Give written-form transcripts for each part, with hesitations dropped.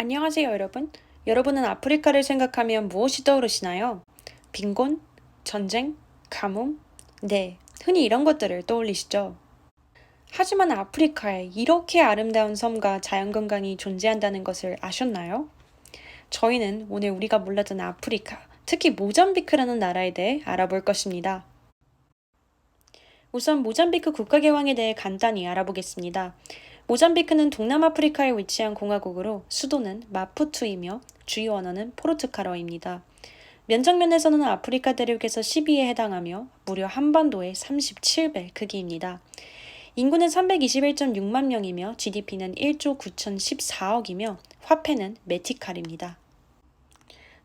안녕하세요, 여러분. 여러분은 아프리카를 생각하면 무엇이 떠오르시나요? 빈곤? 전쟁? 가뭄? 네, 흔히 이런 것들을 떠올리시죠. 하지만 아프리카에 이렇게 아름다운 섬과 자연건강이 존재한다는 것을 아셨나요? 저희는 오늘 우리가 몰랐던 아프리카, 특히 모잠비크라는 나라에 대해 알아볼 것입니다. 우선 모잠비크 국가개왕에 대해 간단히 알아보겠습니다. 모잠비크는 동남아프리카에 위치한 공화국으로 수도는 마푸투이며 주요 언어는 포르투갈어입니다. 면적면에서는 아프리카 대륙에서 10위에 해당하며 무려 한반도의 37배 크기입니다. 인구는 321.6만 명이며 GDP는 1조 9,014억이며 화폐는 메티칼입니다.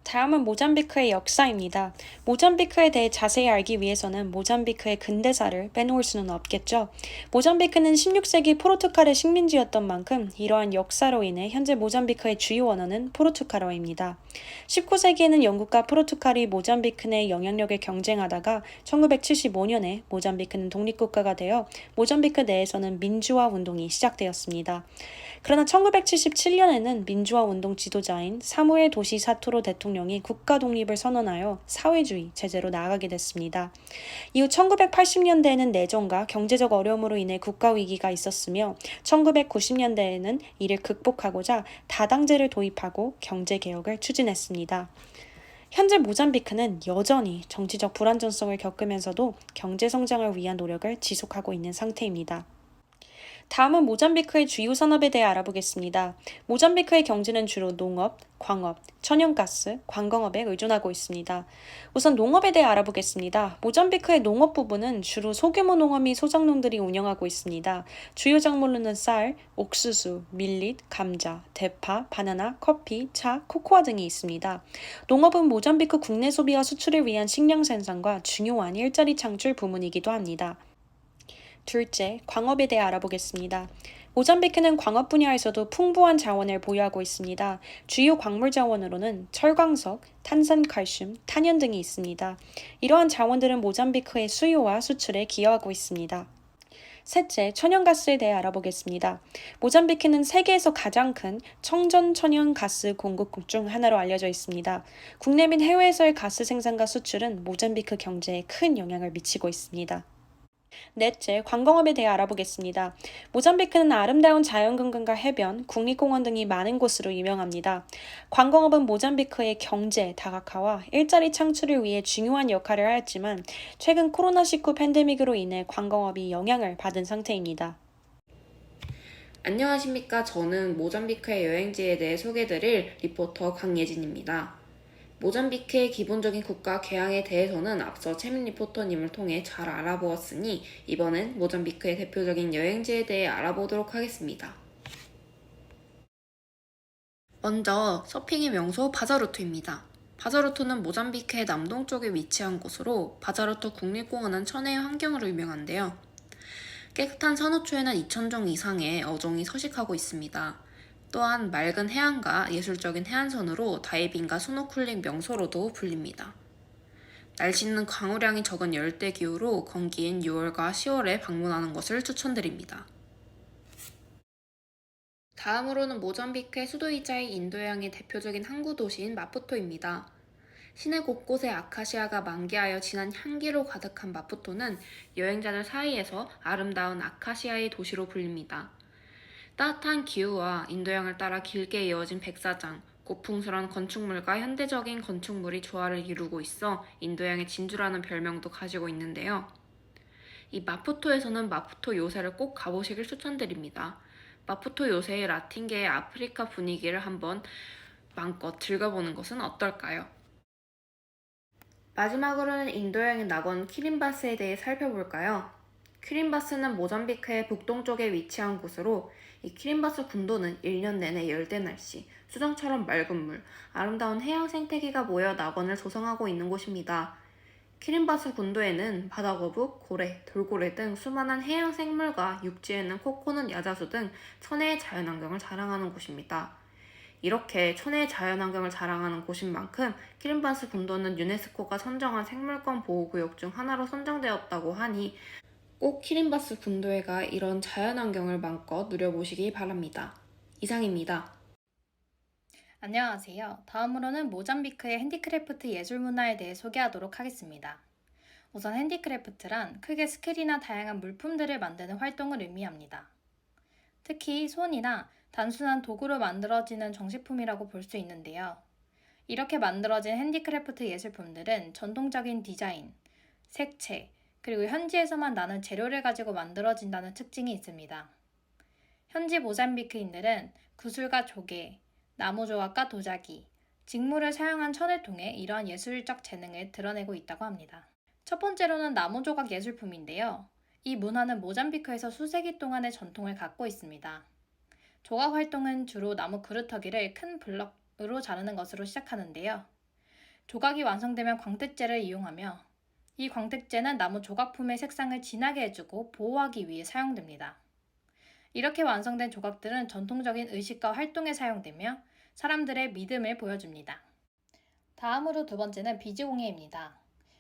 다음은 모잠비크의 역사입니다. 모잠비크에 대해 자세히 알기 위해서는 모잠비크의 근대사를 빼놓을 수는 없겠죠. 모잠비크는 16세기 포르투갈의 식민지였던 만큼 이러한 역사로 인해 현재 모잠비크의 주요 언어는 포르투갈어입니다. 19세기에는 영국과 포르투갈이 모잠비크 내 영향력을 경쟁하다가 1975년에 모잠비크는 독립국가가 되어 모잠비크 내에서는 민주화 운동이 시작되었습니다. 그러나 1977년에는 민주화 운동 지도자인 사무엘 도시 사토로 대통령이 국가 독립을 선언하여 사회주의 체제로 나아가게 됐습니다. 이후 1980년대에는 내전과 경제적 어려움으로 인해 국가 위기가 있었으며 1990년대에는 이를 극복하고자 다당제를 도입하고 경제 개혁을 추진했습니다. 현재 모잠비크는 여전히 정치적 불안정성을 겪으면서도 경제 성장을 위한 노력을 지속하고 있는 상태입니다. 다음은 모잠비크의 주요 산업에 대해 알아보겠습니다. 모잠비크의 경제는 주로 농업, 광업, 천연가스, 관광업에 의존하고 있습니다. 우선 농업에 대해 알아보겠습니다. 모잠비크의 농업 부분은 주로 소규모 농업 및 소작농들이 운영하고 있습니다. 주요 작물로는 쌀, 옥수수, 밀릿, 감자, 대파, 바나나, 커피, 차, 코코아 등이 있습니다. 농업은 모잠비크 국내 소비와 수출을 위한 식량 생산과 중요한 일자리 창출 부문이기도 합니다. 둘째, 광업에 대해 알아보겠습니다. 모잠비크는 광업 분야에서도 풍부한 자원을 보유하고 있습니다. 주요 광물 자원으로는 철광석, 탄산칼슘, 탄연 등이 있습니다. 이러한 자원들은 모잠비크의 수요와 수출에 기여하고 있습니다. 셋째, 천연가스에 대해 알아보겠습니다. 모잠비크는 세계에서 가장 큰 청전 천연가스 공급국 중 하나로 알려져 있습니다. 국내 및 해외에서의 가스 생산과 수출은 모잠비크 경제에 큰 영향을 미치고 있습니다. 넷째, 관광업에 대해 알아보겠습니다. 모잠비크는 아름다운 자연경관과 해변, 국립공원 등이 많은 곳으로 유명합니다. 관광업은 모잠비크의 경제 다각화와 일자리 창출을 위해 중요한 역할을 하였지만 최근 코로나19 팬데믹으로 인해 관광업이 영향을 받은 상태입니다. 안녕하십니까. 저는 모잠비크의 여행지에 대해 소개드릴 리포터 강예진입니다. 모잠비크의 기본적인 국가 개항에 대해서는 앞서 채민 리포터님을 통해 잘 알아보았으니 이번엔 모잠비크의 대표적인 여행지에 대해 알아보도록 하겠습니다. 먼저 서핑의 명소 바자루투입니다. 바자루투는 모잠비크의 남동쪽에 위치한 곳으로 바자루투 국립공원은 천혜의 환경으로 유명한데요. 깨끗한 산호초에는 2,000종 이상의 어종이 서식하고 있습니다. 또한 맑은 해안과 예술적인 해안선으로 다이빙과 스노클링 명소로도 불립니다. 날씨는 강우량이 적은 열대기후로 건기인 6월과 10월에 방문하는 것을 추천드립니다. 다음으로는 모잠비크의 수도이자 인도양의 대표적인 항구 도시인 마푸토입니다. 시내 곳곳에 아카시아가 만개하여 진한 향기로 가득한 마푸토는 여행자들 사이에서 아름다운 아카시아의 도시로 불립니다. 따뜻한 기후와 인도양을 따라 길게 이어진 백사장, 고풍스런 건축물과 현대적인 건축물이 조화를 이루고 있어 인도양의 진주라는 별명도 가지고 있는데요. 이 마푸토에서는 마푸토 요새를 꼭 가보시길 추천드립니다. 마푸토 요새의 라틴계의 아프리카 분위기를 한번 마음껏 즐겨보는 것은 어떨까요? 마지막으로는 인도양의 낙원 키림바스에 대해 살펴볼까요? 키림바스는 모잠비크의 북동쪽에 위치한 곳으로 이 키림바스 군도는 1년 내내 열대 날씨, 수정처럼 맑은 물, 아름다운 해양 생태계가 모여 낙원을 조성하고 있는 곳입니다. 키림바스 군도에는 바다거북, 고래, 돌고래 등 수많은 해양 생물과 육지에는 코코넛 야자수 등 천혜의 자연환경을 자랑하는 곳입니다. 이렇게 천혜의 자연환경을 자랑하는 곳인 만큼 키림바스 군도는 유네스코가 선정한 생물권 보호구역 중 하나로 선정되었다고 하니 꼭 키림바스 군도에 가 이런 자연환경을 마음껏 누려보시기 바랍니다. 이상입니다. 안녕하세요. 다음으로는 모잠비크의 핸디크래프트 예술 문화에 대해 소개하도록 하겠습니다. 우선 핸디크래프트란 크게 스킬이나 다양한 물품들을 만드는 활동을 의미합니다. 특히 손이나 단순한 도구로 만들어지는 정식품이라고 볼 수 있는데요. 이렇게 만들어진 핸디크래프트 예술품들은 전통적인 디자인, 색채, 그리고 현지에서만 나는 재료를 가지고 만들어진다는 특징이 있습니다. 현지 모잠비크인들은 구슬과 조개, 나무 조각과 도자기, 직물을 사용한 천을 통해 이러한 예술적 재능을 드러내고 있다고 합니다. 첫 번째로는 나무 조각 예술품인데요. 이 문화는 모잠비크에서 수세기 동안의 전통을 갖고 있습니다. 조각 활동은 주로 나무 그루터기를 큰 블럭으로 자르는 것으로 시작하는데요. 조각이 완성되면 광택제를 이용하며 이 광택제는 나무 조각품의 색상을 진하게 해주고 보호하기 위해 사용됩니다. 이렇게 완성된 조각들은 전통적인 의식과 활동에 사용되며 사람들의 믿음을 보여줍니다. 다음으로 두 번째는 비즈공예입니다.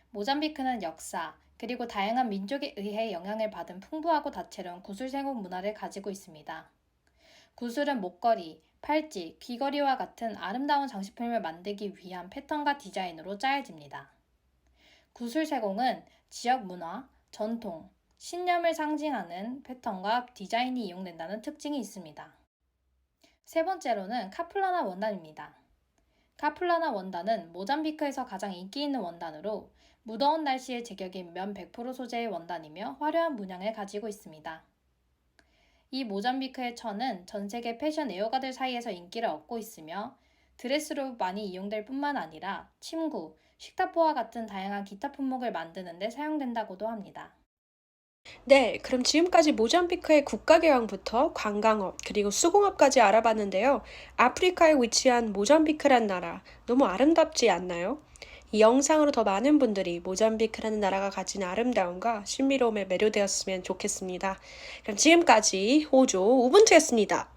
모잠비크는 역사, 그리고 다양한 민족에 의해 영향을 받은 풍부하고 다채로운 구슬 생업 문화를 가지고 있습니다. 구슬은 목걸이, 팔찌, 귀걸이와 같은 아름다운 장식품을 만들기 위한 패턴과 디자인으로 짜여집니다. 구슬 세공은 지역 문화, 전통, 신념을 상징하는 패턴과 디자인이 이용된다는 특징이 있습니다. 세 번째로는 카플라나 원단입니다. 카플라나 원단은 모잠비크에서 가장 인기 있는 원단으로 무더운 날씨에 제격인 면 100% 소재의 원단이며 화려한 문양을 가지고 있습니다. 이 모잠비크의 천은 전 세계 패션 애호가들 사이에서 인기를 얻고 있으며 드레스로 많이 이용될 뿐만 아니라 침구, 식탁보와 같은 다양한 기타 품목을 만드는 데 사용된다고도 합니다. 네, 그럼 지금까지 모잠비크의 국가개왕부터 관광업, 그리고 수공업까지 알아봤는데요. 아프리카에 위치한 모잠비크란 나라, 너무 아름답지 않나요? 이 영상으로 더 많은 분들이 모잠비크라는 나라가 가진 아름다움과 신비로움에 매료되었으면 좋겠습니다. 그럼 지금까지 호조 우분투였습니다.